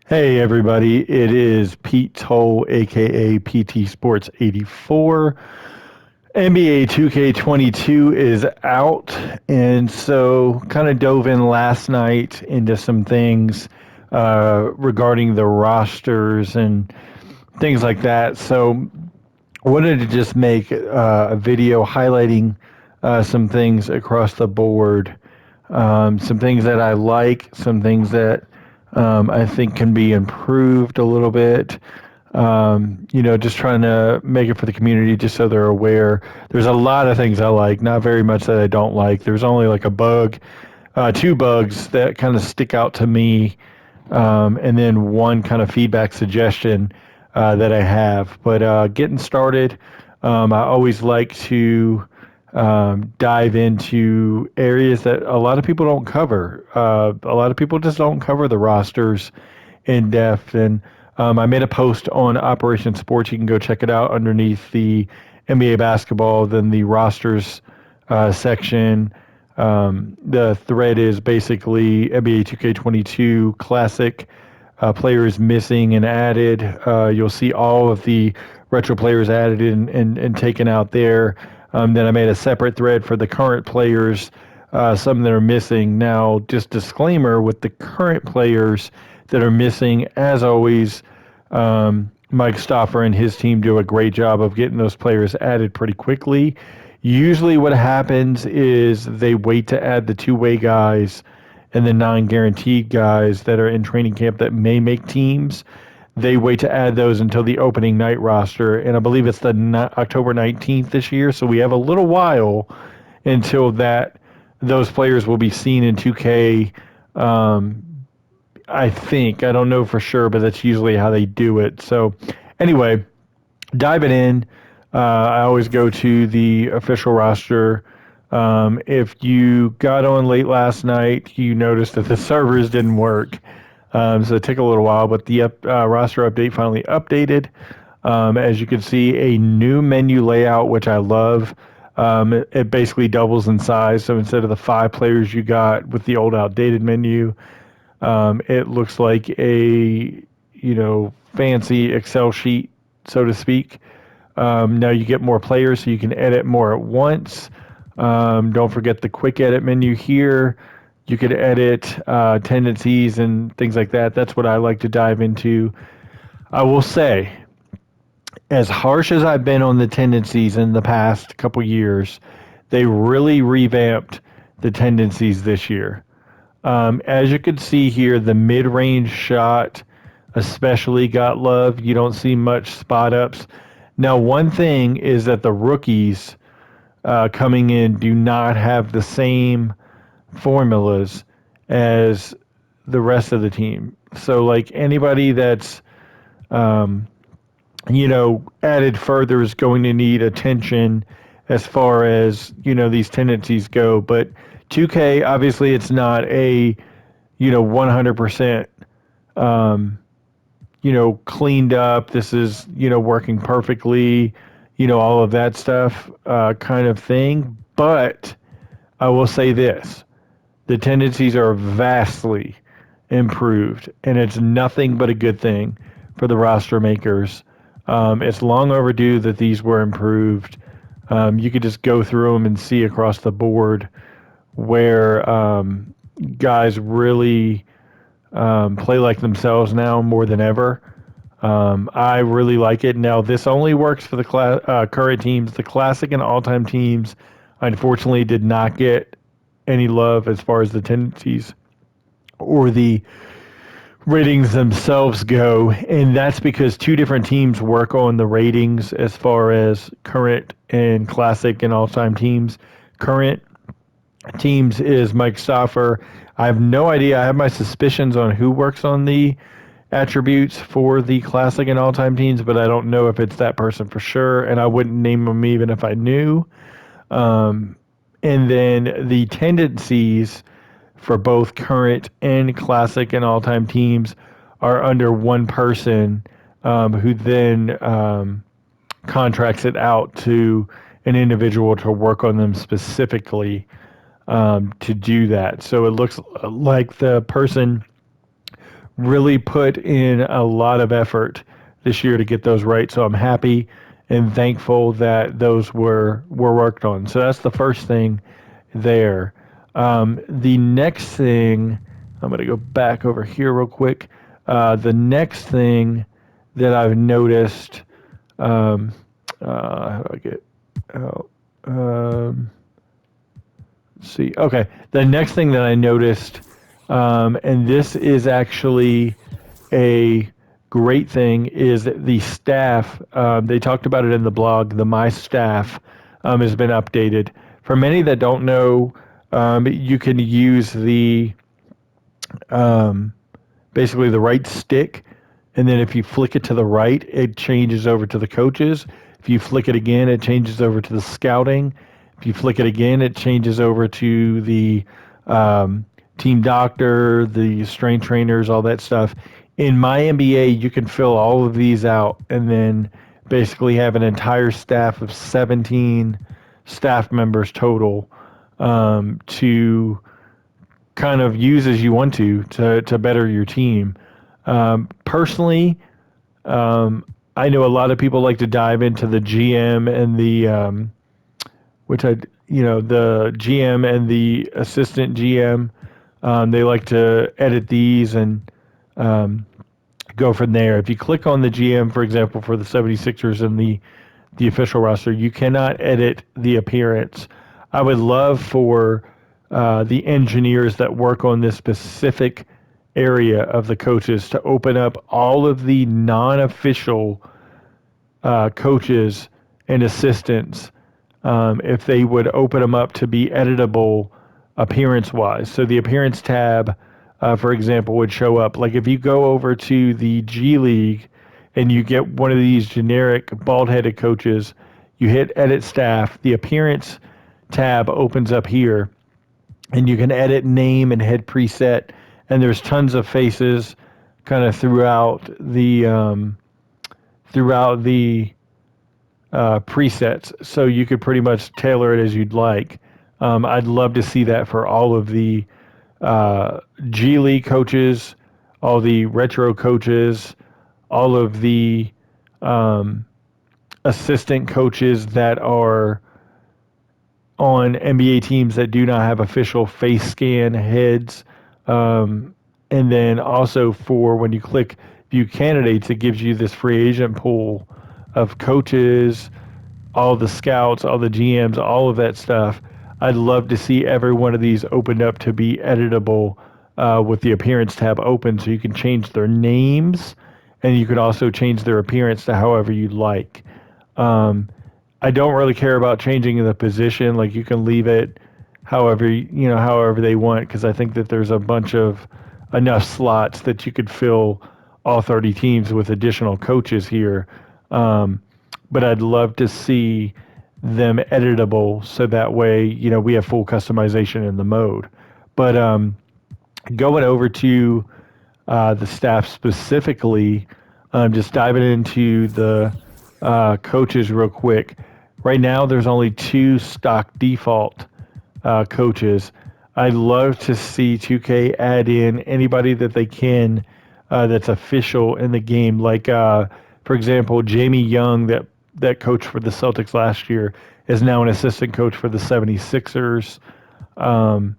Hey everybody, it is Pete Toll, aka PT Sports 84. NBA 2K22 is out, and so kind of dove in last night into some things regarding the rosters and things like that. So wanted to just make a video highlighting some things across the board, some things that I like, some things that I think can be improved a little bit. Just trying to make it for the community just so they're aware. There's a lot of things I like, not very much that I don't like. There's only like a bug, two bugs that kind of stick out to me, and then one kind of feedback suggestion that I have. But getting started, I always like to dive into areas that a lot of people don't cover. A lot of people just don't cover the rosters in depth. And I made a post on Operation Sports. You can go check it out underneath the NBA basketball, then the rosters section. The thread is basically NBA 2K22 Classic players missing and added. You'll see all of the retro players added and taken out there. Then I made a separate thread for the current players, some that are missing. Now, just disclaimer with the current players that are missing, as always, Mike Stoffer and his team do a great job of getting those players added pretty quickly. Usually, what happens is they wait to add the two-way guys and the non-guaranteed guys that are in training camp that may make teams. They wait to add those until the opening night roster, and I believe it's the October 19th this year. So we have a little while until that those players will be seen in 2K. I think I don't know for sure, but that's usually how they do it. So anyway, diving in, I always go to the official roster. If you got on late last night, you noticed that the servers didn't work. So it took a little while, but the roster update finally updated. As you can see, a new menu layout, which I love. It basically doubles in size. So instead of the 5 players you got with the old outdated menu, it looks like a fancy Excel sheet, so to speak. Now you get more players, so you can edit more at once. Don't forget the quick edit menu here. You could edit tendencies and things like that. That's what I like to dive into. I will say, as harsh as I've been on the tendencies in the past couple years, they really revamped the tendencies this year. As you can see here, the mid-range shot especially got love. You don't see much spot ups. Now, one thing is that the rookies coming in do not have the same formulas as the rest of the team. So, like anybody that's added further is going to need attention as far as these tendencies go. But 2K, obviously, it's not a 100% cleaned up. This is working perfectly. All of that stuff kind of thing. But I will say this: the tendencies are vastly improved, and it's nothing but a good thing for the roster makers. It's long overdue that these were improved. You could just go through them and see across the board where guys really play like themselves now more than ever. I really like it. Now, this only works for the current teams. The classic and all-time teams, unfortunately, did not get any love as far as the tendencies or the ratings themselves go, and that's because two different teams work on the ratings as far as current and classic and all-time teams. Current teams is Mike Stoffer. I have no idea. I have my suspicions on who works on the attributes for the classic and all-time teams, but I don't know if it's that person for sure, and I wouldn't name them even if I knew. And then the tendencies for both current and classic and all-time teams are under one person, who then contracts it out to an individual to work on them specifically, to do that. So it looks like the person really put in a lot of effort this year to get those right. So I'm happy and thankful that those were worked on. So that's the first thing there. The next thing, I'm going to go back over here real quick. The next thing that I've noticed, um, how do I get out? Let's see. Okay. The next thing that I noticed, and this is actually a great thing, is that the staff, they talked about it in the blog, the My Staff has been updated. For many that don't know, you can use the um, basically the right stick, and then if you flick it to the right, it changes over to the coaches. If you flick it again, it changes over to the scouting. If you flick it again, it changes over to the um, team doctor, the strength trainers, all that stuff. In my MBA, you can fill all of these out and then basically have an entire staff of 17 staff members total to kind of use as you want to better your team. Personally, um, I know a lot of people like to dive into the GM and the which I the GM and the assistant GM. They like to edit these and go from there. If you click on the GM, for example, for the 76ers and the official roster, you cannot edit the appearance. I would love for the engineers that work on this specific area of the coaches to open up all of the non-official coaches and assistants, if they would open them up to be editable appearance wise. So the appearance tab, for example, would show up. Like if you go over to the G League and you get one of these generic bald headed coaches, you hit edit staff, the appearance tab opens up here and you can edit name and head preset. And there's tons of faces kind of throughout the presets, so you could pretty much tailor it as you'd like. I'd love to see that for all of the G League coaches, all the retro coaches, all of the um, assistant coaches that are on NBA teams that do not have official face scan heads. Um, and then also for when you click view candidates, it gives you this free agent pool of coaches, all the scouts, all the GMs, all of that stuff. I'd love to see every one of these opened up to be editable with the appearance tab open so you can change their names and you could also change their appearance to however you'd like. Um, I don't really care about changing the position. Like you can leave it however they want, because I think that there's a bunch of enough slots that you could fill all 30 teams with additional coaches here. Um, but I'd love to see them editable so that way, we have full customization in the mode. But going over to the staff specifically, just diving into the coaches real quick. Right now, there's only 2 stock default coaches. I'd love to see 2K add in anybody that they can that's official in the game. Like, for example, Jamie Young, that coach for the Celtics last year, is now an assistant coach for the 76ers. Um,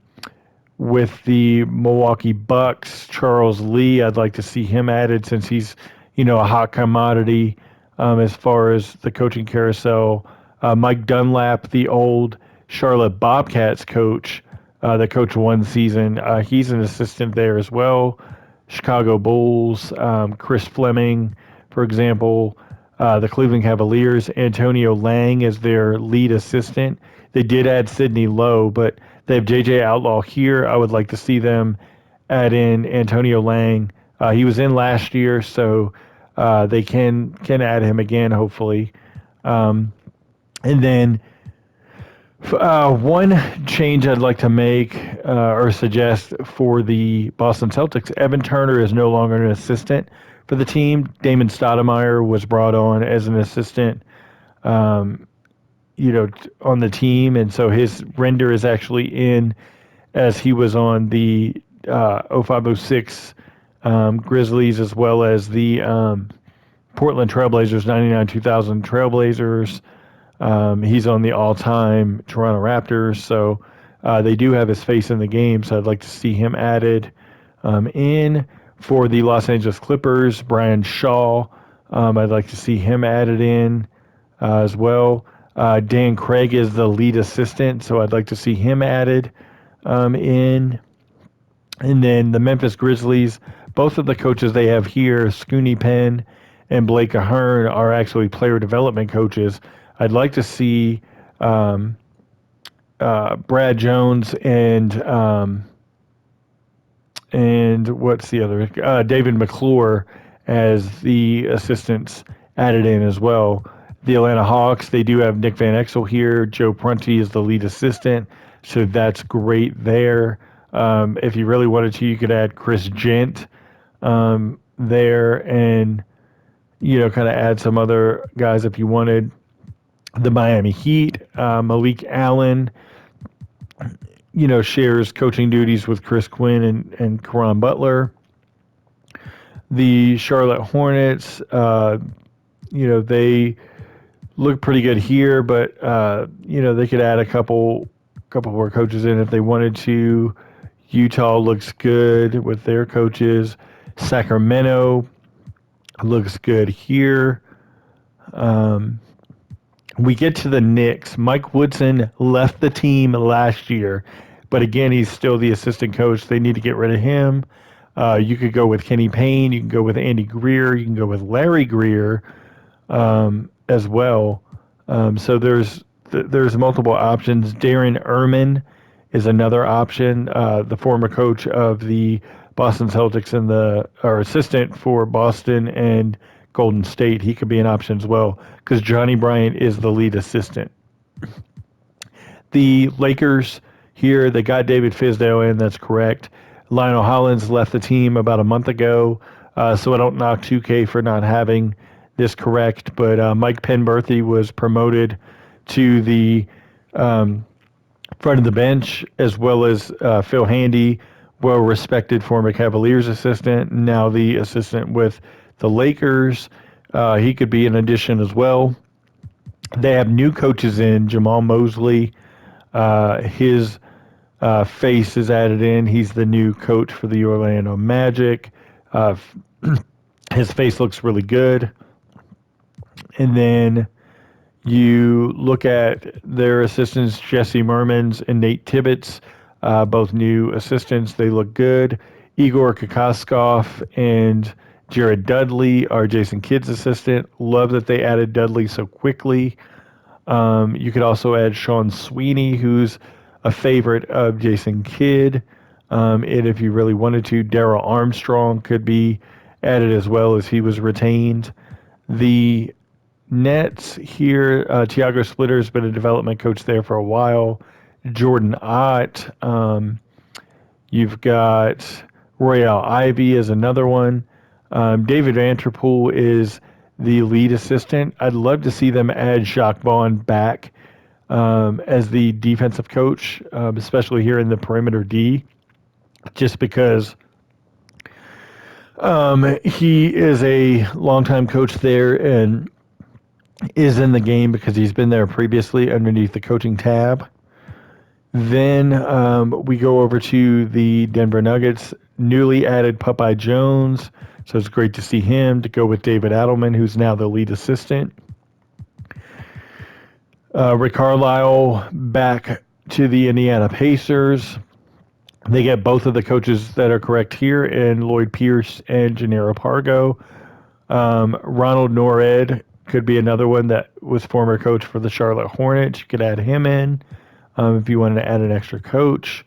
with the Milwaukee Bucks, Charles Lee, I'd like to see him added since he's, a hot commodity as far as the coaching carousel. Mike Dunlap, the old Charlotte Bobcats coach, that coached one season, he's an assistant there as well. Chicago Bulls, Chris Fleming, for example, the Cleveland Cavaliers, Antonio Lang is their lead assistant. They did add Sidney Lowe, but they have JJ Outlaw here. I would like to see them add in Antonio Lang. He was in last year, so they can add him again, hopefully. And then one change I'd like to make or suggest for the Boston Celtics, Evan Turner is no longer an assistant for the team. Damon Stoudemire was brought on as an assistant, on the team, and so his render is actually in as he was on the 0506 Grizzlies, as well as the Portland Trailblazers, 99 2000 Trailblazers. He's on the all-time Toronto Raptors, so they do have his face in the game. So I'd like to see him added in for the Los Angeles Clippers. Brian Shaw, I'd like to see him added in as well. Dan Craig is the lead assistant, so I'd like to see him added in. And then the Memphis Grizzlies, both of the coaches they have here, Scooney Penn and Blake Ahern, are actually player development coaches. I'd like to see Brad Jones and what's the other? David McClure as the assistants added in as well. The Atlanta Hawks, they do have Nick Van Exel here. Joe Prunty is the lead assistant, so that's great there. If you really wanted to, you could add Chris Gent there, and kind of add some other guys if you wanted. The Miami Heat, Malik Allen, shares coaching duties with Chris Quinn and Caron Butler. The Charlotte Hornets, they look pretty good here, but they could add a couple more coaches in if they wanted to. Utah looks good with their coaches. Sacramento looks good here. We get to the Knicks. Mike Woodson left the team last year, but again, he's still the assistant coach. They need to get rid of him. You could go with Kenny Payne. You can go with Andy Greer. You can go with Larry Greer as well. So there's multiple options. Darren Erman is another option. The former coach of the Boston Celtics and our assistant for Boston and Golden State. He could be an option as well because Johnny Bryant is the lead assistant. The Lakers here, they got David Fizdale in. That's correct. Lionel Hollins left the team about a month ago, so I don't knock 2K for not having this correct. But Mike Penberthy was promoted to the front of the bench, as well as Phil Handy, well-respected former Cavaliers assistant, now the assistant with the Lakers. He could be an addition as well. They have new coaches in. Jamal Mosley, his face is added in. He's the new coach for the Orlando Magic. His face looks really good. And then you look at their assistants, Jesse Mermans and Nate Tibbetts, both new assistants. They look good. Igor Kokoskov and Jared Dudley are Jason Kidd's assistant. Love that they added Dudley so quickly. You could also add Sean Sweeney, who's a favorite of Jason Kidd. And if you really wanted to, Darrell Armstrong could be added as well, as he was retained. The Nets here, Tiago Splitter's been a development coach there for a while. Jordan Ott. You've got Royale Ivy as another one. David Vanterpool is the lead assistant. I'd love to see them add Jacques Vaughn back as the defensive coach, especially here in the perimeter D, just because he is a longtime coach there and is in the game because he's been there previously underneath the coaching tab. Then we go over to the Denver Nuggets, newly added Popeye Jones. So it's great to see him, to go with David Adelman, who's now the lead assistant. Rick Carlisle back to the Indiana Pacers. They get both of the coaches that are correct here in Lloyd Pierce and Gennaro Pargo. Ronald Nored could be another one that was former coach for the Charlotte Hornets. You could add him in if you wanted to add an extra coach.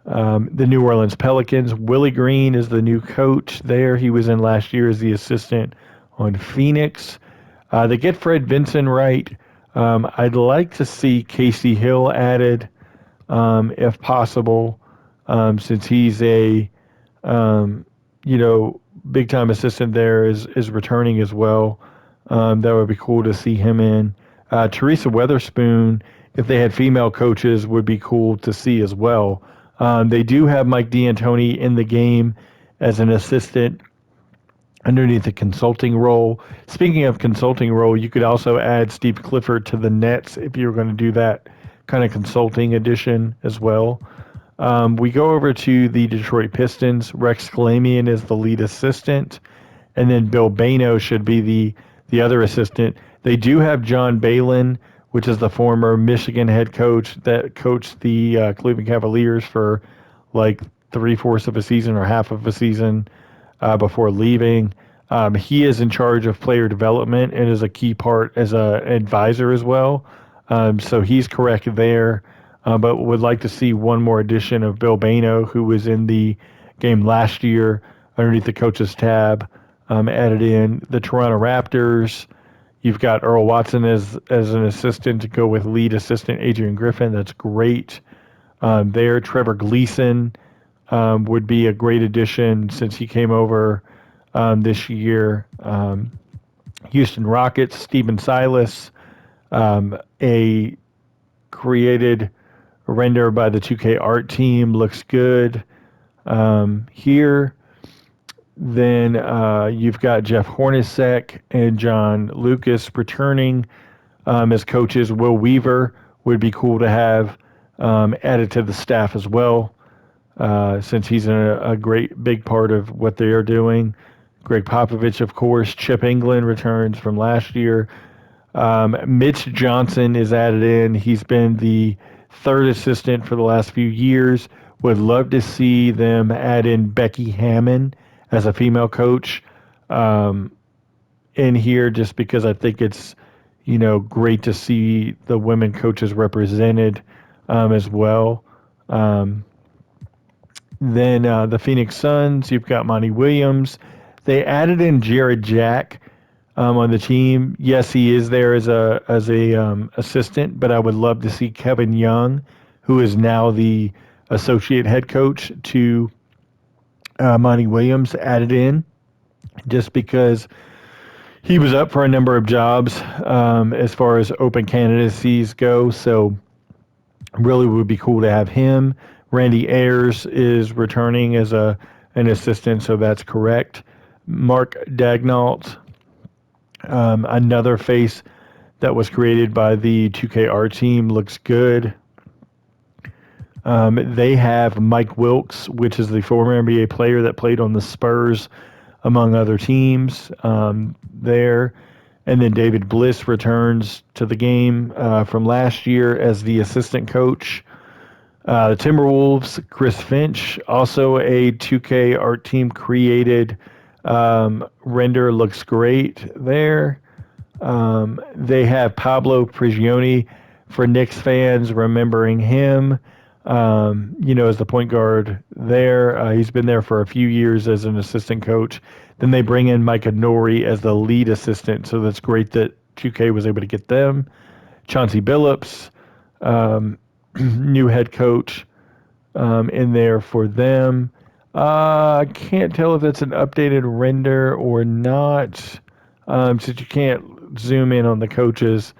The New Orleans Pelicans, Willie Green is the new coach there. He was in last year as the assistant on Phoenix. They get Fred Vinson right. I'd like to see Casey Hill added if possible, since he's a big time assistant there is returning as well. That would be cool to see him in. Teresa Weatherspoon, if they had female coaches, would be cool to see as well. They do have Mike D'Antoni in the game as an assistant underneath the consulting role. Speaking of consulting role, you could also add Steve Clifford to the Nets if you were going to do that kind of consulting addition as well. We go over to the Detroit Pistons. Rex Kalamian is the lead assistant, and then Bill Bano should be the other assistant. They do have John Balin, which is the former Michigan head coach that coached the Cleveland Cavaliers for like three-fourths of a season or half of a season before leaving. He is in charge of player development and is a key part as an advisor as well. So he's correct there, but would like to see one more addition of Bill Bano, who was in the game last year underneath the coaches tab, added in. The Toronto Raptors, you've got Earl Watson as an assistant to go with lead assistant Adrian Griffin. That's great. There, Trevor Gleason would be a great addition since he came over this year. Houston Rockets, Steven Silas, a created render by the 2K art team, looks good here. Then you've got Jeff Hornacek and John Lucas returning as coaches. Will Weaver would be cool to have added to the staff as well, since he's a great big part of what they are doing. Greg Popovich, of course. Chip England returns from last year. Mitch Johnson is added in. He's been the third assistant for the last few years. Would love to see them add in Becky Hammond as a female coach in here, just because I think it's, great to see the women coaches represented as well. Then the Phoenix Suns, you've got Monty Williams. They added in Jared Jack on the team. Yes, he is there as a assistant, but I would love to see Kevin Young, who is now the associate head coach to Monty Williams, added in, just because he was up for a number of jobs as far as open candidacies go. So really would be cool to have him. Randy Ayers is returning as an assistant, so that's correct. Mark Dagnalt, another face that was created by the 2KR team, looks good. They have Mike Wilkes, which is the former NBA player that played on the Spurs, among other teams there. And then David Bliss returns to the game from last year as the assistant coach. The Timberwolves, Chris Finch, also a 2K art team created render, looks great there. They have Pablo Prigioni for Knicks fans, remembering him, as the point guard there. He's been there for a few years as an assistant coach. Then they bring in Micah Nori as the lead assistant, so that's great that 2K was able to get them. Chauncey Billups, new head coach in there for them. I can't tell if that's an updated render or not, since you can't zoom in on the coaches'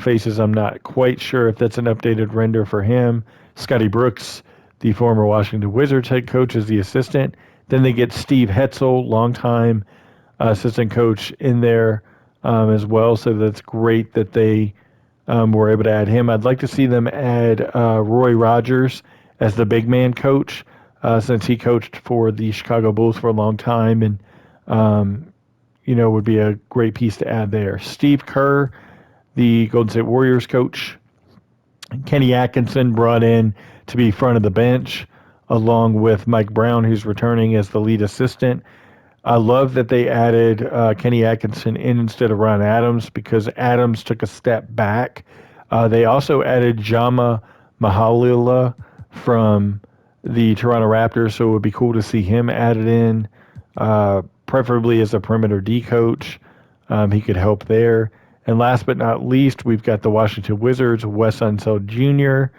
faces. I'm not quite sure if that's an updated render for him. Scotty Brooks, the former Washington Wizards head coach, is the assistant. Then they get Steve Hetzel, longtime assistant coach, in there as well. So that's great that they were able to add him. I'd like to see them add Roy Rogers as the big man coach, since he coached for the Chicago Bulls for a long time, and would be a great piece to add there. Steve Kerr, the Golden State Warriors coach. Kenny Atkinson brought in to be front of the bench, along with Mike Brown, who's returning as the lead assistant. I love that they added Kenny Atkinson in instead of Ron Adams, because Adams took a step back. They also added Jama Mahalila from the Toronto Raptors, so it would be cool to see him added in, preferably as a perimeter D coach. He could help there. And last but not least, we've got the Washington Wizards. Wes Unseld Jr.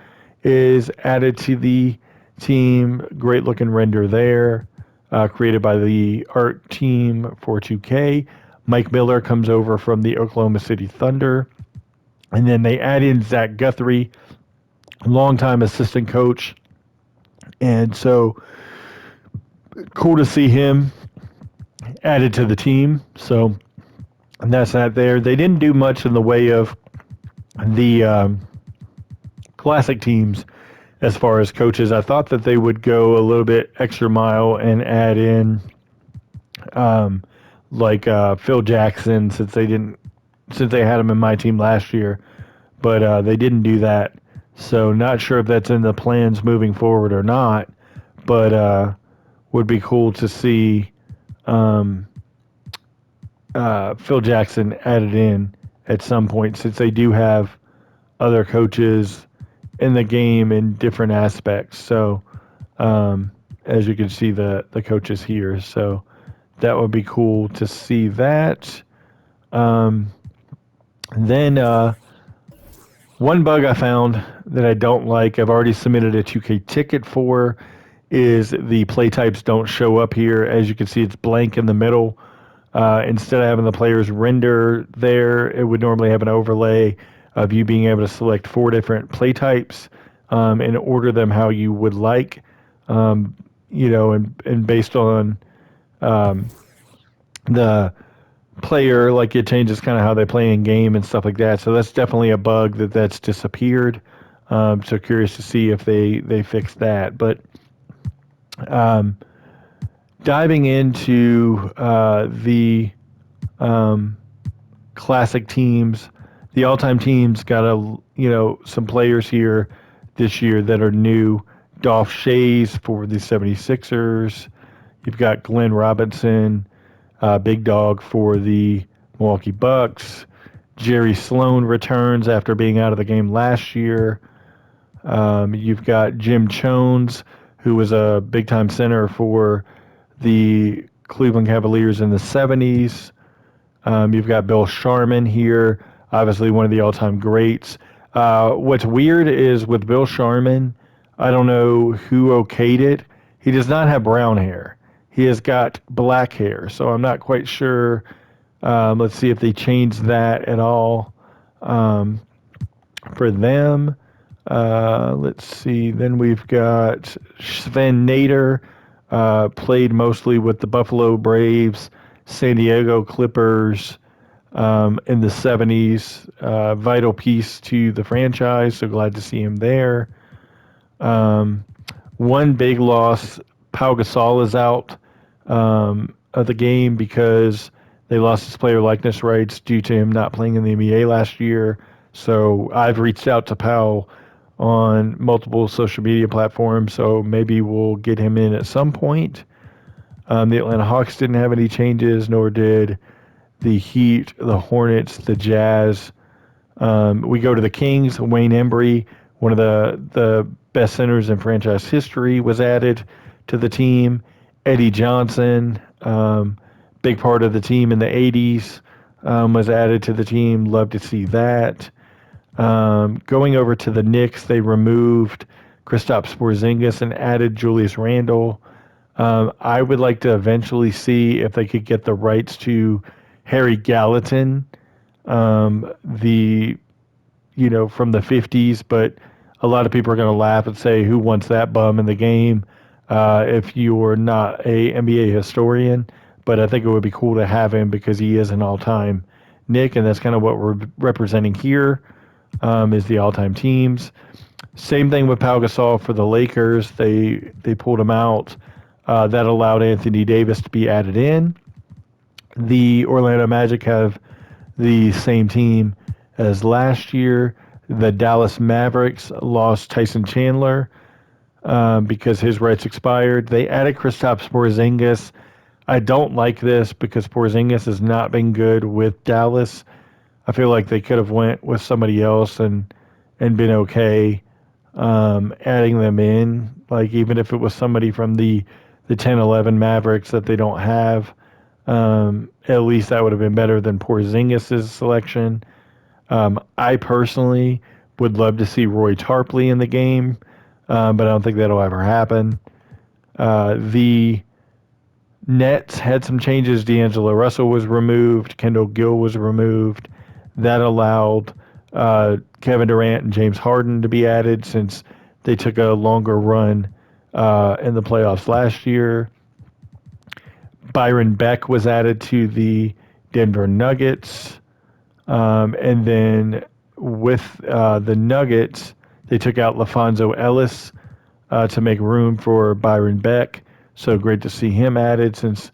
is added to the team. Great looking render there, created by the art team for 2K. Mike Miller comes over from the Oklahoma City Thunder. And then they add in Zach Guthrie, longtime assistant coach. And so cool to see him added to the team. So that's not there. They didn't do much in the way of the classic teams as far as coaches. I thought that they would go a little bit extra mile and add in um, Phil Jackson since they had him in my team last year, but they didn't do that. So not sure if that's in the plans moving forward or not, but would be cool to see um, Phil Jackson added in at some point since they do have other coaches in the game in different aspects. So as you can see, the coaches here. So that would be cool to see that. Um, then one bug I found that I don't like, I've already submitted a 2K ticket for, is the play types don't show up here. As you can see, it's blank in the middle. Instead of having the players render there, it would normally have an overlay of you being able to select 4 different play types and order them how you would like. Um, and based on um, the player, like it changes kind of how they play in game and stuff like that. So that's definitely a bug that's disappeared. So curious to see if they fix that. But um, diving into the um, classic teams, the all-time teams got some players here this year that are new. Dolph Shays for the 76ers. You've got Glenn Robinson, Big Dog for the Milwaukee Bucks. Jerry Sloan returns after being out of the game last year. You've got Jim Jones, who was a big-time center for the Cleveland Cavaliers in the 70s. You've got Bill Sharman here, obviously one of the all-time greats. What's weird is with Bill Sharman, I don't know who okayed it. He does not have brown hair. He has got black hair, so I'm not quite sure. Let's see if they changed that at all for them. Let's see. Then we've got Sven Nader, played mostly with the Buffalo Braves, San Diego Clippers in the 70s. Vital piece to the franchise, so glad to see him there. Um, One big loss, Pau Gasol is out of the game because they lost his player likeness rights due to him not playing in the NBA last year. So I've reached out to Pau on multiple social media platforms, so maybe we'll get him in at some point. The Atlanta Hawks didn't have any changes, nor did the Heat, the Hornets, the Jazz. We go to the Kings. Wayne Embry, one of the best centers in franchise history, was added to the team. Eddie Johnson, big part of the team in the 80s, was added to the team. Love to see that. Going over to the Knicks, they removed Kristaps Porzingis and added Julius Randle. I would like to eventually see if they could get the rights to Harry Gallatin, the from the 50s, but a lot of people are going to laugh and say, "Who wants that bum in the game?" If you're not a NBA historian, but I think it would be cool to have him because he is an all-time Nick, and that's kind of what we're representing here. Is the all-time teams. Same thing with Pau Gasol for the Lakers. They pulled him out. That allowed Anthony Davis to be added in. The Orlando Magic have the same team as last year. The Dallas Mavericks lost Tyson Chandler because his rights expired. They added Kristaps Porzingis. I don't like this because Porzingis has not been good with Dallas. I feel like they could have went with somebody else and been okay adding them in. Like even if it was somebody from the 10-11 Mavericks that they don't have, at least that would have been better than Porzingis' selection. I personally would love to see Roy Tarpley in the game, but I don't think that'll ever happen. The Nets had some changes. D'Angelo Russell was removed. Kendall Gill was removed. That allowed Kevin Durant and James Harden to be added since they took a longer run in the playoffs last year. Byron Beck was added to the Denver Nuggets. And then with the Nuggets, they took out LaFonso Ellis to make room for Byron Beck. So great to see him added since,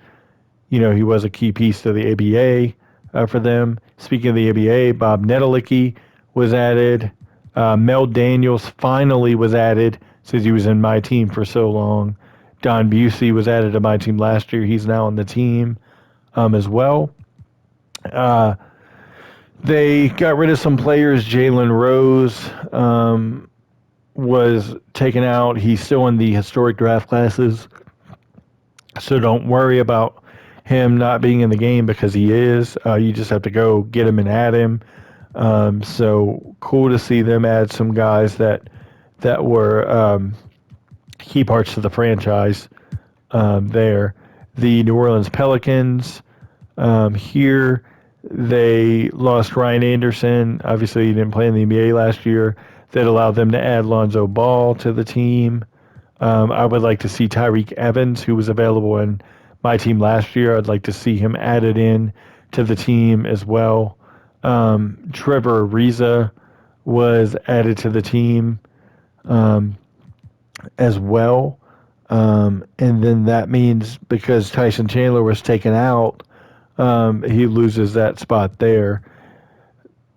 he was a key piece to the ABA for them. Speaking of the ABA, Bob Nedelicki was added. Mel Daniels finally was added since he was in my team for so long. Don Busey was added to my team last year. He's now on the team as well. They got rid of some players. Jalen Rose was taken out. He's still in the historic draft classes. So don't worry about him not being in the game because he is. You just have to go get him and add him. So cool to see them add some guys that were key parts to the franchise there. The New Orleans Pelicans here, they lost Ryan Anderson. Obviously, he didn't play in the NBA last year. That allowed them to add Lonzo Ball to the team. I would like to see Tyreek Evans, who was available in my team last year. I'd like to see him added in to the team as well. Trevor Ariza was added to the team as well. And then that means because Tyson Chandler was taken out, he loses that spot there.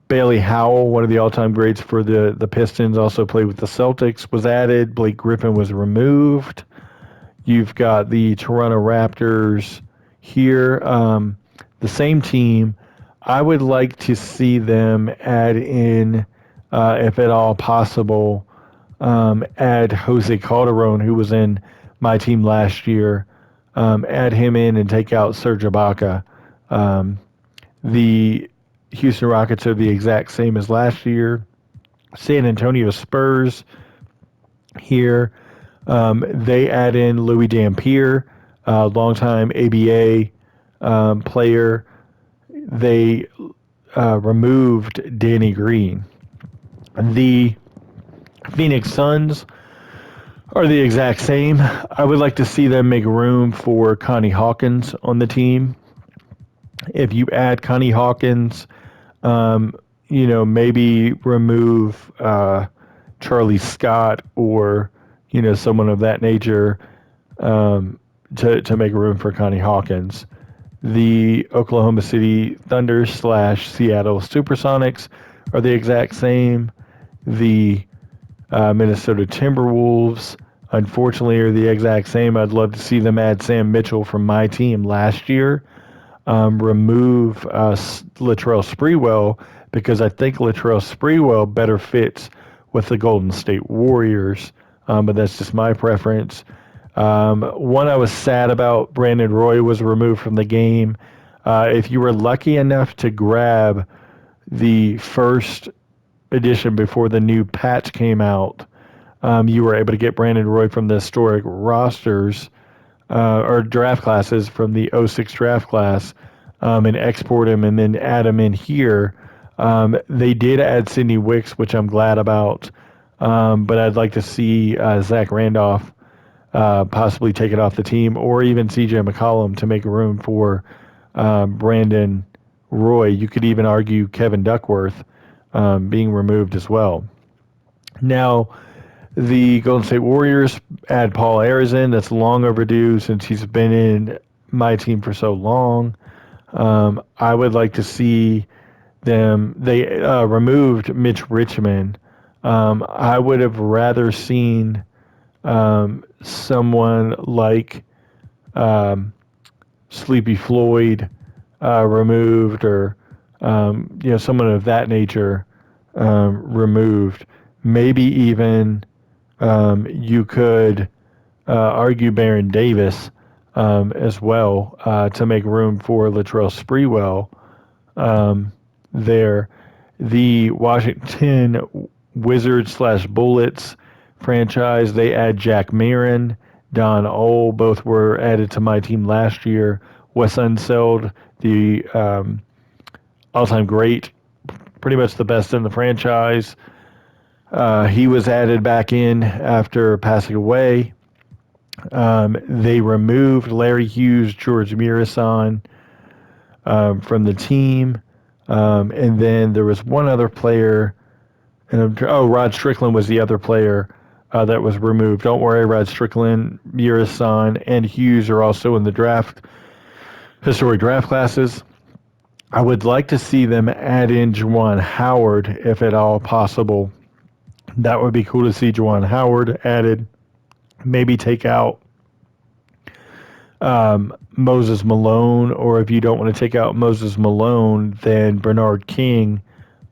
Bailey Howell, one of the all-time greats for the Pistons, also played with the Celtics, was added. Blake Griffin was removed. You've got the Toronto Raptors here. The same team. I would like to see them add in, if at all possible, add Jose Calderon, who was in my team last year. Add him in and take out Serge Ibaka. The Houston Rockets are the exact same as last year. San Antonio Spurs here. They add in Louis Dampier, longtime ABA player. They removed Danny Green. The Phoenix Suns are the exact same. I would like to see them make room for Connie Hawkins on the team. If you add Connie Hawkins, maybe remove Charlie Scott or, someone of that nature to make room for Connie Hawkins. The Oklahoma City Thunder / Seattle Supersonics are the exact same. The Minnesota Timberwolves, unfortunately, are the exact same. I'd love to see them add Sam Mitchell from my team last year. Remove Latrell Sprewell because I think Latrell Sprewell better fits with the Golden State Warriors, but that's just my preference. One I was sad about, Brandon Roy was removed from the game. If you were lucky enough to grab the first edition before the new patch came out, you were able to get Brandon Roy from the historic rosters or draft classes from the 06 draft class and export him and then add him in here. They did add Sidney Wicks, which I'm glad about, but I'd like to see Zach Randolph possibly take it off the team, or even CJ McCollum to make room for Brandon Roy. You could even argue Kevin Duckworth being removed as well. Now, the Golden State Warriors add Paul Arizin. That's long overdue since he's been in my team for so long. I would like to see them. They removed Mitch Richmond. I would have rather seen someone like Sleepy Floyd removed, or someone of that nature removed. Maybe even you could argue Baron Davis as well to make room for Latrell Sprewell there. The Washington Wizards / Bullets franchise, they add Jack Marin, Don Ole, both were added to my team last year. Wes Unseld, the all-time great, pretty much the best in the franchise. He was added back in after passing away. They removed Larry Hughes, George Mirasan from the team. And then there was one other player, and Rod Strickland was the other player that was removed. Don't worry, Rod Strickland, Mirasan, and Hughes are also in the historic draft classes. I would like to see them add in Juwan Howard, if at all possible. That would be cool to see Juwan Howard added. Maybe take out Moses Malone, or if you don't want to take out Moses Malone, then Bernard King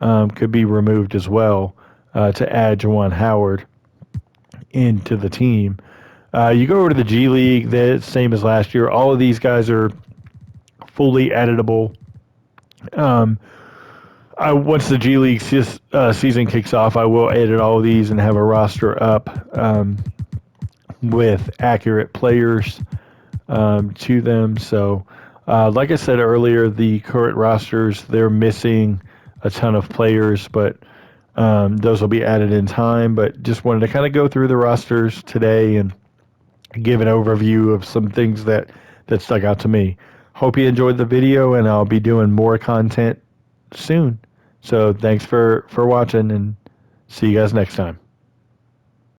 could be removed as well to add Juwan Howard into the team. You go over to the G League, the same as last year. All of these guys are fully editable. Once the G League season kicks off, I will edit all of these and have a roster up with accurate players to them. So, like I said earlier, the current rosters, they're missing a ton of players, but those will be added in time. But just wanted to kind of go through the rosters today and give an overview of some things that stuck out to me. Hope you enjoyed the video, and I'll be doing more content soon. So thanks for watching, and see you guys next time.